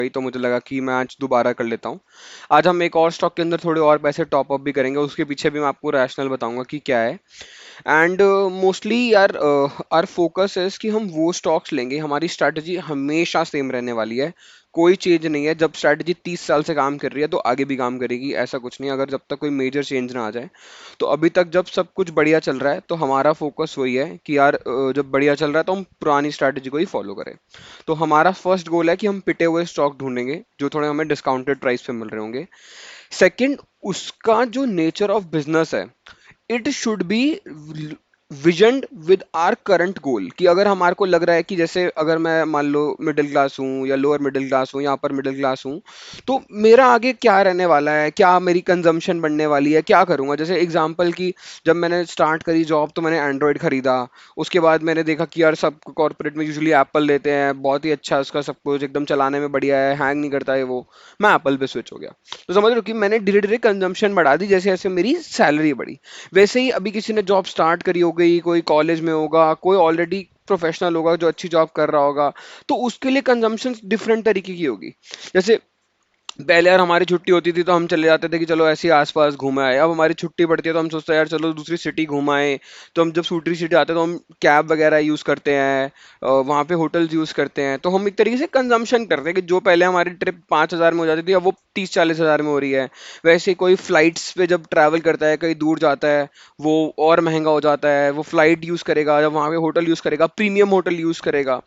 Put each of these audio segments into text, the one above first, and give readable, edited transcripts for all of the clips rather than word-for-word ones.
गई, तो मुझे लगा कि मैं आज दोबारा कर लेता हूँ। आज हम एक और स्टॉक के अंदर थोड़े और पैसे टॉप अप भी करेंगे, उसके पीछे भी मैं आपको रैशनल बताऊंगा कि क्या है। एंड मोस्टली यार आर फोकस है कि हम वो स्टॉक्स लेंगे, हमारी स्ट्रैटेजी हमेशा सेम रहने वाली है, कोई चेंज नहीं है। जब स्ट्रैटेजी 30 साल से काम कर रही है तो आगे भी काम करेगी, ऐसा कुछ नहीं। अगर जब तक कोई मेजर चेंज ना आ जाए, तो अभी तक जब सब कुछ बढ़िया चल रहा है तो हमारा फोकस वही है कि यार जब बढ़िया चल रहा है तो हम पुरानी स्ट्रैटेजी को ही फॉलो करें। तो हमारा फर्स्ट गोल है कि हम पिटे हुए स्टॉक ढूंढेंगे जो थोड़े हमें डिस्काउंटेड प्राइस पे मिल रहे होंगे। सेकंड, उसका जो नेचर ऑफ बिजनेस है, it should be vision with our current goal. कि अगर हमारे को लग रहा है कि जैसे अगर मैं मान लो मिडिल क्लास हूँ या लोअर मिडिल क्लास हूँ या अपर मिडिल क्लास हूँ, तो मेरा आगे क्या रहने वाला है, क्या मेरी कंजम्पशन बनने वाली है, क्या करूंगा। जैसे एग्जांपल की, जब मैंने स्टार्ट करी जॉब तो मैंने एंड्रॉयड खरीदा। उसके बाद मैंने देखा कि यार सब कॉर्पोरेट में यूजुअली एप्पल लेते हैं, बहुत ही अच्छा उसका सब कुछ एकदम चलाने में बढ़िया है, हैंग नहीं करता है वो। मैं एप्पल पे स्विच हो गया। तो समझ लो कि मैंने धीरे धीरे कंजम्पशन बढ़ा दी जैसे जैसे मेरी सैलरी बढ़ी। वैसे ही अभी किसी ने जॉब स्टार्ट करी हो गई, कोई कॉलेज में होगा, कोई ऑलरेडी प्रोफेशनल होगा जो अच्छी जॉब कर रहा होगा, तो उसके लिए कंजम्पशन डिफरेंट तरीके की होगी। जैसे पहले यार हमारी छुट्टी होती थी तो हम चले जाते थे कि चलो ऐसे ही आसपास घूम आए। अब हमारी छुट्टी पड़ती है तो हम सोचते हैं यार चलो दूसरी सिटी घूम आए। तो हम जब दूसरी सिटी आते हैं तो हम कैब वगैरह यूज करते हैं, वहाँ पे होटल्स यूज करते हैं। तो हम एक तरीके से कंजम्पशन करते हैं कि जो पहले हमारी ट्रिप 5,000 में हो जाती थी अब वो 30-40 हज़ार में हो रही है। वैसे ही कोई फ्लाइट्स पे जब ट्रैवल करता है कहीं दूर जाता है, वो और महंगा हो जाता है। वो फ्लाइट यूज करेगा, जब वहाँ पे होटल यूज करेगा, प्रीमियम होटल यूज करेगा।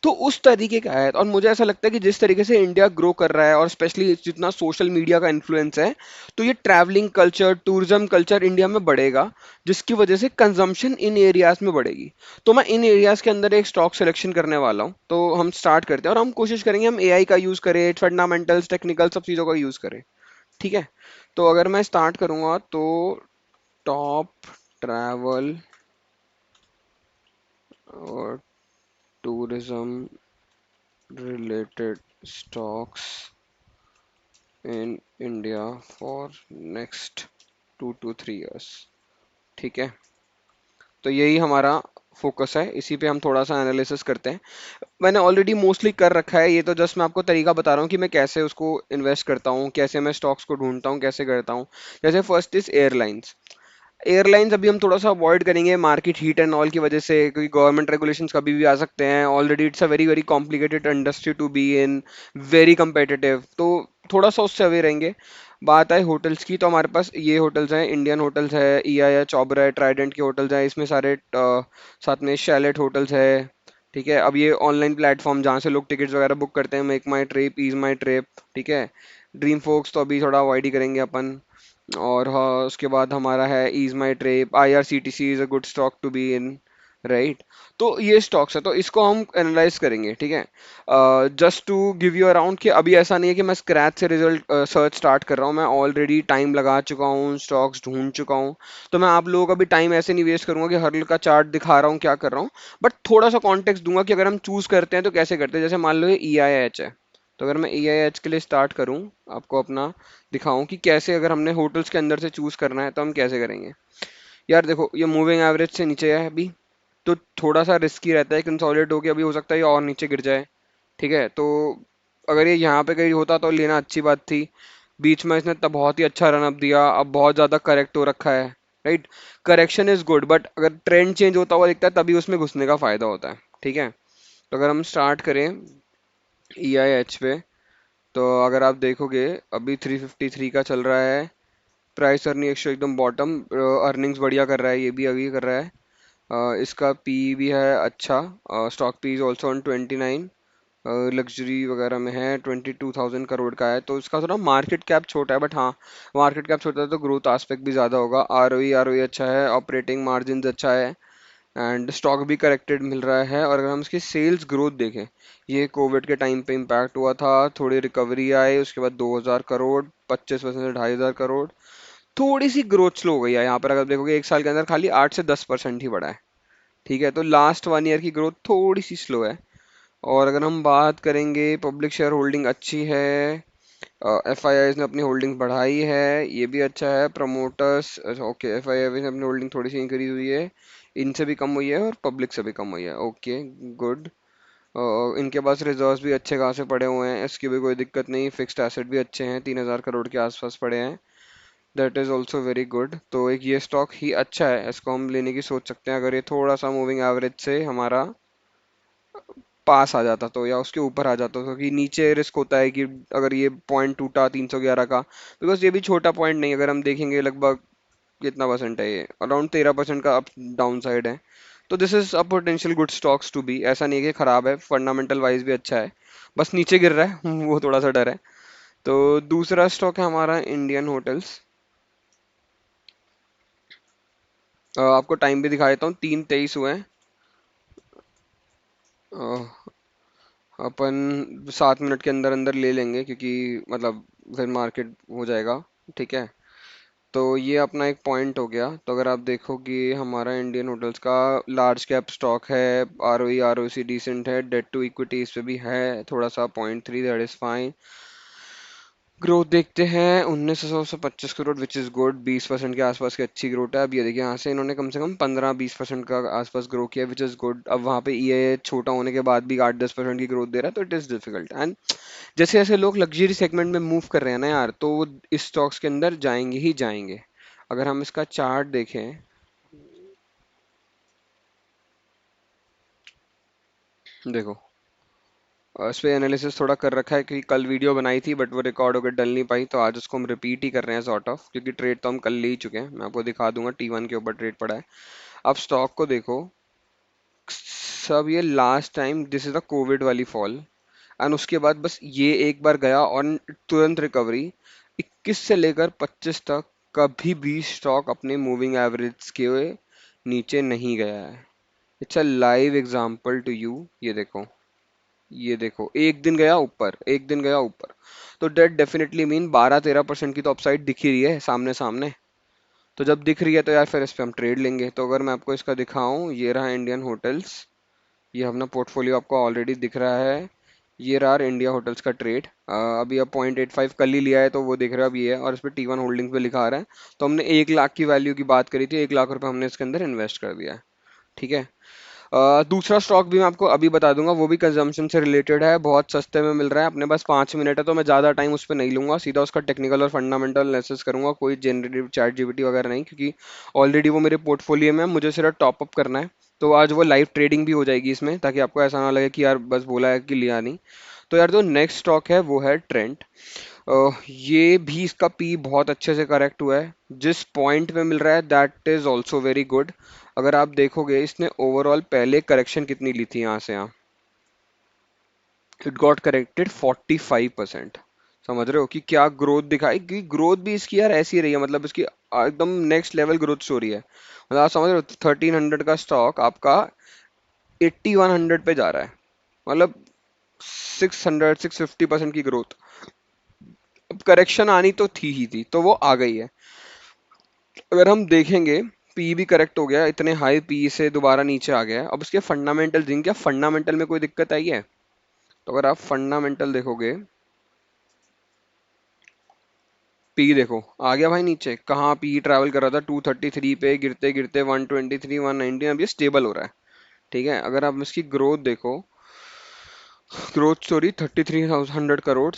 तो उस तरीके का है। और मुझे ऐसा लगता है कि जिस तरीके से इंडिया ग्रो कर रहा है और स्पेशली जितना सोशल मीडिया का इन्फ्लुएंस है, तो ये travelling culture, tourism culture India में बढ़ेगा, जिसकी वजह से कंजम्पशन इन एरियाज में बढ़ेगी। तो मैं इन एरियाज के अंदर एक स्टॉक सिलेक्शन करने वाला हूँ। तो हम स्टार्ट करते हैं और हम कोशिश करेंगे हम एआई का यूज करें, फंडामेंटल्स टेक्निकल सब चीज़ों का यूज करें। ठीक है। तो अगर मैं स्टार्ट करूंगा तो टॉप ट्रैवल और tourism related stocks in India for next 2 to 3 years। ठीक है। तो यही हमारा फोकस है, इसी पे हम थोड़ा सा एनालिसिस करते हैं। मैंने ऑलरेडी मोस्टली कर रखा है, ये तो जस्ट मैं आपको तरीका बता रहा हूँ कि मैं कैसे उसको इन्वेस्ट करता हूँ, कैसे मैं स्टॉक्स को ढूंढता हूँ, कैसे करता हूँ। जैसे फर्स्ट इज एयरलाइंस। एयरलाइंस अभी हम थोड़ा सा अवॉइड करेंगे मार्केट हीट एंड ऑल की वजह से, क्योंकि गवर्नमेंट रेगुलेशंस कभी भी आ सकते हैं। Already it's a very very complicated industry to be in, very competitive। तो थोड़ा सा उससे अवे रहेंगे। बात आए होटल्स की, तो हमारे पास ये होटल्स हैं, इंडियन होटल्स है, ईआई है, चौबरा है, ट्राइडेंट के होटल्स हैं इसमें सारे, साथ में शैलेट होटल्स है। ठीक है। अब ये ऑनलाइन प्लेटफॉर्म जहाँ से लोग टिकट्स वगैरह बुक करते हैं, मेक माई ट्रिप, ईज माई ट्रिप। ठीक है। ड्रीम फोक्स तो अभी थोड़ा अवॉइड ही करेंगे अपन। और हाँ, उसके बाद हमारा है EaseMyTrip, IRCTC is a good stock to be in, right. तो ये स्टॉक्स है, तो इसको हम एनालाइज करेंगे। ठीक है। Just to give you around कि अभी ऐसा नहीं है कि मैं स्क्रैच से रिजल्ट सर्च स्टार्ट कर रहा हूँ, मैं ऑलरेडी टाइम लगा चुका हूँ, स्टॉक्स ढूंढ चुका हूँ। तो मैं आप लोगों का भी टाइम ऐसे नहीं वेस्ट करूंगा कि हर का चार्ट दिखा रहा हूँ क्या कर रहा हूँ। बट थोड़ा सा कॉन्टेक्स्ट दूंगा कि अगर हम चूज करते हैं तो कैसे करते हैं। जैसे मान लो ये EIH है, तो अगर मैं EIH के लिए स्टार्ट करूँ, आपको अपना दिखाऊं कि कैसे अगर हमने होटल्स के अंदर से चूज करना है तो हम कैसे करेंगे। यार देखो, ये मूविंग एवरेज से नीचे है अभी, तो थोड़ा सा रिस्की रहता है, कंसोलिडेट होके अभी हो सकता है ये और नीचे गिर जाए। ठीक है। तो अगर ये यहाँ पे कहीं होता तो लेना अच्छी बात थी। बीच में इसने तब बहुत ही अच्छा रन अप दिया, अब बहुत ज्यादा करेक्ट हो रखा है, right. Correction is good, but अगर ट्रेंड चेंज होता हुआ दिखता है तभी उसमें घुसने का फायदा होता है। ठीक है। तो अगर हम स्टार्ट करें EIH पे, तो अगर आप देखोगे अभी 353 का चल रहा है। प्राइस अर्निंग एक्शो एकदम बॉटम, अर्निंग्स बढ़िया कर रहा है, ये भी अभी कर रहा है। इसका पी भी है अच्छा, stock P is also on 29। Luxury वगैरह में है, 22,000 करोड़ का है। तो इसका थोड़ा मार्केट कैप छोटा है, बट हाँ, मार्केट कैप छोटा है तो ग्रोथ आस्पेक्ट भी ज़्यादा होगा। ROE अच्छा है, ऑपरेटिंग मार्जिन अच्छा है, एंड स्टॉक भी करेक्टेड मिल रहा है। और अगर हम इसकी सेल्स ग्रोथ देखें, ये कोविड के टाइम पे इम्पैक्ट हुआ था, थोड़ी रिकवरी आई, उसके बाद 2,000 करोड़, 25% से 2,500 करोड़, थोड़ी सी ग्रोथ स्लो हो गई है। यहाँ पर अगर देखोगे एक साल के अंदर खाली 8 से 10% ही बढ़ा है। ठीक है। तो लास्ट 1 ईयर की ग्रोथ थोड़ी सी स्लो है। और अगर हम बात करेंगे, पब्लिक शेयर होल्डिंग अच्छी है, FIIs ने अपनी होल्डिंग बढ़ाई है, ये भी अच्छा है। प्रमोटर्स, ओके, FII ने अपनी होल्डिंग थोड़ी सी इंक्रीज हुई है, इनसे भी कम हुई है और पब्लिक से भी कम हुई है, ओके, गुड। इनके पास रिजर्व्स भी अच्छे खासे पड़े हुए हैं, इसकी भी कोई दिक्कत नहीं। फिक्स्ड एसेट भी अच्छे हैं, 3,000 करोड़ के आसपास पड़े हैं। That is also very good. तो एक ये स्टॉक ही अच्छा है, इसको हम लेने की सोच सकते हैं अगर ये थोड़ा सा मूविंग एवरेज से हमारा पास आ जाता तो, या उसके ऊपर आ जाता तो, क्योंकि नीचे रिस्क होता है कि अगर ये पॉइंट टूटा 311 का, बिकॉज ये भी छोटा पॉइंट नहीं, अगर हम देखेंगे लगभग कितना परसेंट है, ये अराउंड 13% का अप डाउन साइड है। तो this is a potential good stocks to be, ऐसा नहीं है कि खराब है, फंडामेंटल वाइज भी अच्छा है, बस नीचे गिर रहा है वो थोड़ा सा डर है। तो दूसरा स्टॉक है हमारा इंडियन होटल्स। आपको टाइम भी दिखा देता हूँ, 3:23 हुए हैं। अ, अपन 7 मिनट के अंदर अंदर ले लेंगे, क्योंकि मतलब फिर मार्केट हो जाएगा। ठीक है, तो ये अपना एक पॉइंट हो गया। तो अगर आप देखोगे हमारा इंडियन होटल्स का लार्ज कैप स्टॉक है, R O E R O C decent है, डेट टू इक्विटी इस पे भी है थोड़ा सा 0.3, दैट इज फाइन। ग्रोथ देखते हैं 1925 करोड़, विच इज़ गुड, 20% के आसपास की अच्छी ग्रोथ है। अब ये देखिए, यहाँ से इन्होंने कम से कम 15-20% का आसपास ग्रो किया, विच इज़ गुड। अब वहाँ पे ये छोटा होने के बाद भी 8-10% की ग्रोथ दे रहा है, तो इट इज़ डिफिकल्ट। एंड जैसे जैसे लोग लग्जरी सेगमेंट में मूव कर रहे हैं ना यार, तो वो इस स्टॉक्स के अंदर जाएंगे ही जाएंगे। अगर हम इसका चार्ट देखें, देखो, इस पे एनालिसिस थोड़ा कर रखा है, क्योंकि कल वीडियो बनाई थी बट वो रिकॉर्ड होकर डल नहीं पाई, तो आज उसको हम रिपीट ही कर रहे हैं सॉर्ट ऑफ, क्योंकि ट्रेड तो हम कल ले ही चुके हैं। मैं आपको दिखा दूंगा, T1 के ऊपर ट्रेड पड़ा है। अब स्टॉक को देखो, सब ये last time this is the Covid वाली फॉल, एंड उसके बाद बस ये एक बार गया और तुरंत रिकवरी। 21 से लेकर 25 तक कभी भी स्टॉक अपने मूविंग एवरेज के नीचे नहीं गया है। It's a live example to you. ये देखो, ये देखो, एक दिन गया ऊपर, एक दिन गया ऊपर, तो डेट डेफिनेटली मीन 12-13% की तो अपसाइड दिख ही रही है सामने सामने। तो जब दिख रही है तो यार फिर इस पे हम ट्रेड लेंगे। तो अगर मैं आपको इसका दिखाऊं, ये रहा इंडियन होटल्स, ये अपना पोर्टफोलियो आपको ऑलरेडी दिख रहा है। ये रहा इंडिया होटल्स का ट्रेड, अभी अब 0.85 कल ही लिया है, तो वो देख रहे हो अब ये है, और इस पर T1 होल्डिंग्स पे लिखा आ रहा है। तो हमने 1 लाख की वैल्यू की बात करी थी, 1 लाख रुपए हमने इसके अंदर इन्वेस्ट कर दिया है। ठीक है। दूसरा स्टॉक भी मैं आपको अभी बता दूंगा, वो भी कंजम्पशन से रिलेटेड है, बहुत सस्ते में मिल रहा है। अपने पास 5 मिनट है, तो मैं ज़्यादा टाइम उस पर नहीं लूंगा, सीधा उसका टेक्निकल और फंडामेंटल एनालिसिस करूंगा, कोई जनरेटिव चैट जीपीटी वगैरह नहीं, क्योंकि ऑलरेडी वो मेरे पोर्टफोलियो में है, मुझे सिर्फ टॉप अप करना है। तो आज वो लाइव ट्रेडिंग भी हो जाएगी इसमें, ताकि आपको ऐसा ना लगे कि यार बस बोला है कि लिया नहीं। तो यार जो नेक्स्ट स्टॉक है वो है ट्रेंट। ये भी इसका पी बहुत अच्छे से करेक्ट हुआ है, जिस पॉइंट पे मिल रहा है that is also very good. अगर आप देखोगे इसने ओवरऑल पहले करेक्शन कितनी ली थी यहाँ से यहाँ, इट गॉट करेक्टेड 45%। समझ रहे हो कि क्या ग्रोथ दिखाई, कि ग्रोथ भी इसकी यार ऐसी रही है, मतलब इसकी एकदम नेक्स्ट लेवल ग्रोथ स्टोरी है। मतलब आप समझ रहे हो, 1300 का स्टॉक आपका 8100 पे जा रहा है, मतलब 600-650% की ग्रोथ। अब करेक्शन आनी तो थी ही थी, तो वो आ गई है। अगर हम देखेंगे, पी भी करेक्ट हो गया, इतने हाई पी से दोबारा नीचे आ गया है। अब उसके फंडामेंटल दिन, क्या फंडामेंटल में कोई दिक्कत आई है? तो अगर आप फंडामेंटल देखोगे, पी देखो आ गया भाई नीचे, कहाँ पी ट्रैवल कर रहा था 233 पे, गिरते गिरते 123, 119, अब ये स्टेबल हो रहा है। ठीक है, अगर आप इसकी ग्रोथ देखो, ग्रोथ स्टोरी 3300 करोड़,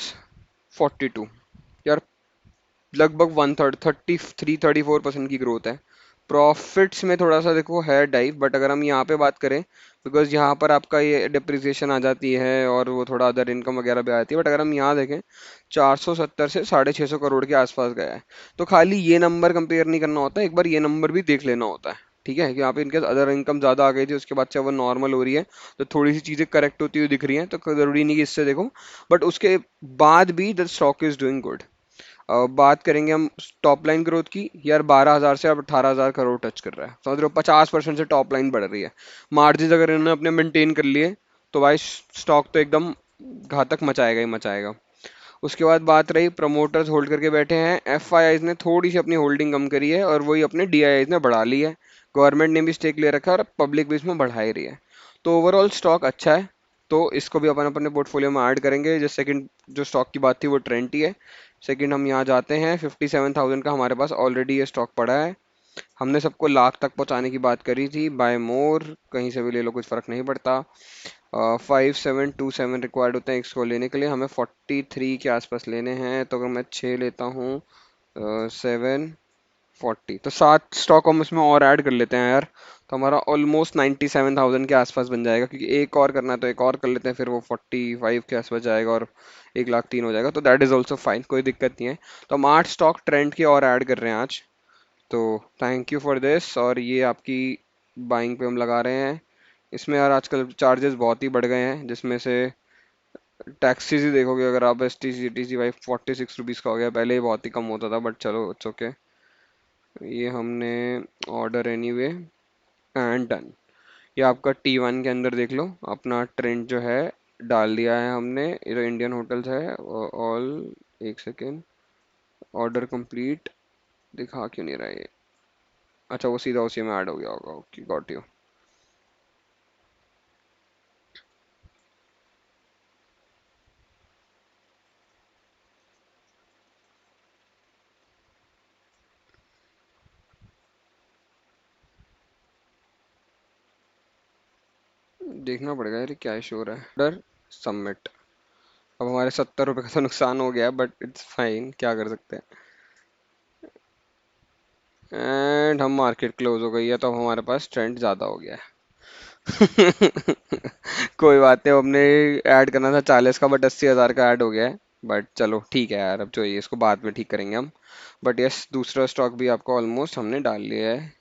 42, यार लगभग 1/3, 33-34% की ग्रोथ है। प्रॉफिट्स में थोड़ा सा देखो है डाइव, बट अगर हम यहाँ पे बात करें, बिकॉज यहाँ पर आपका ये डिप्रिसिएशन आ जाती है और वो थोड़ा अदर इनकम वगैरह भी आती है, बट अगर हम यहाँ देखें, 470 से 650 करोड़ के आसपास गया है। तो खाली ये नंबर कंपेयर नहीं करना होता, एक बार ये नंबर भी देख लेना होता है। ठीक है, कि यहाँ पे इनके अदर इनकम ज्यादा आ गई थी, उसके बाद से वो नॉर्मल हो रही है, तो थोड़ी सी चीजें करेक्ट होती हुई दिख रही हैं, तो जरूरी नहीं कि इससे देखो, बट उसके बाद भी the stock is doing good. बात करेंगे हम टॉप लाइन ग्रोथ की, यार 12,000 से अब 18,000 करोड़ टच कर रहा है, समझ रहे हो, 50% से टॉप लाइन बढ़ रही है। मार्जिन अगर इन्होंने अपने मेंटेन कर लिए, तो भाई स्टॉक तो एकदम घातक मचाएगा ही मचाएगा। उसके बाद बात रही प्रमोटर्स होल्ड करके बैठे हैं, एफ आई आईज ने थोड़ी सी अपनी होल्डिंग कम करी है, और वही अपने डी आई आईज ने बढ़ा ली है। गवर्नमेंट ने भी स्टेक ले रखा है, और पब्लिक भी इसमें बढ़ा ही रही है। तो ओवरऑल स्टॉक अच्छा है, तो इसको भी अपन अपने पोर्टफोलियो में ऐड करेंगे। जो सेकंड जो स्टॉक की बात थी वो ट्रेंट ही है। सेकंड हम यहाँ जाते हैं, 57,000 का हमारे पास ऑलरेडी ये स्टॉक पड़ा है। हमने सबको लाख तक पहुंचाने की बात करी थी, बाय मोर कहीं से भी ले लो कुछ फर्क नहीं पड़ता। 5727 रिक्वायर्ड होते हैं इसको लेने के लिए, हमें 43 के आसपास लेने हैं। तो अगर मैं 6 लेता हूँ, 740, तो 7 स्टॉक हम इसमें और ऐड कर लेते हैं यार। तो हमारा ऑलमोस्ट 97,000 के आसपास बन जाएगा, क्योंकि एक और करना है तो एक और कर लेते हैं, फिर वो 45 के आसपास जाएगा और 1,03,000 हो जाएगा। तो दैट इज़ ऑल्सो फाइन, कोई दिक्कत नहीं है। तो हम 8 स्टॉक ट्रेंड के और ऐड कर रहे हैं आज। तो थैंक यू फॉर दिस। और ये आपकी बाइंग पे हम लगा रहे हैं। इसमें यार आजकल चार्जेस बहुत ही बढ़ गए हैं, जिसमें से टैक्सीज ही देखोगे अगर आप, S T C T C भाई 46 रुपीज़ का हो गया। पहले ही बहुत ही कम होता था, बट चलो इट्स ओके। ये हमने ऑर्डर एनीवे एंड डन। ये आपका T1 के अंदर देख लो, अपना ट्रेंड जो है डाल दिया है हमने। ये जो इंडियन होटल्स है ऑल, एक सेकेंड, ऑर्डर कंप्लीट दिखा क्यों नहीं रहा है ये? अच्छा, वो सीधा उसी में ऐड हो गया होगा। Okay, got you. देखना पड़ेगा यार ये क्या इशू हो रहा है। Order submit. अब हमारे 70 रुपये का तो नुकसान हो गया, बट इट्स फाइन, क्या कर सकते हैं। एंड हम मार्केट क्लोज हो गई है, तो अब हमारे पास ट्रेंड ज़्यादा हो गया है। कोई बात नहीं, अब हमने ऐड करना था 40 का, बट 80,000 का ऐड हो गया है। बट चलो ठीक है यार, अब जो ये इसको बाद में ठीक करेंगे हम। बट यस, दूसरा स्टॉक भी आपको ऑलमोस्ट हमने डाल लिया है।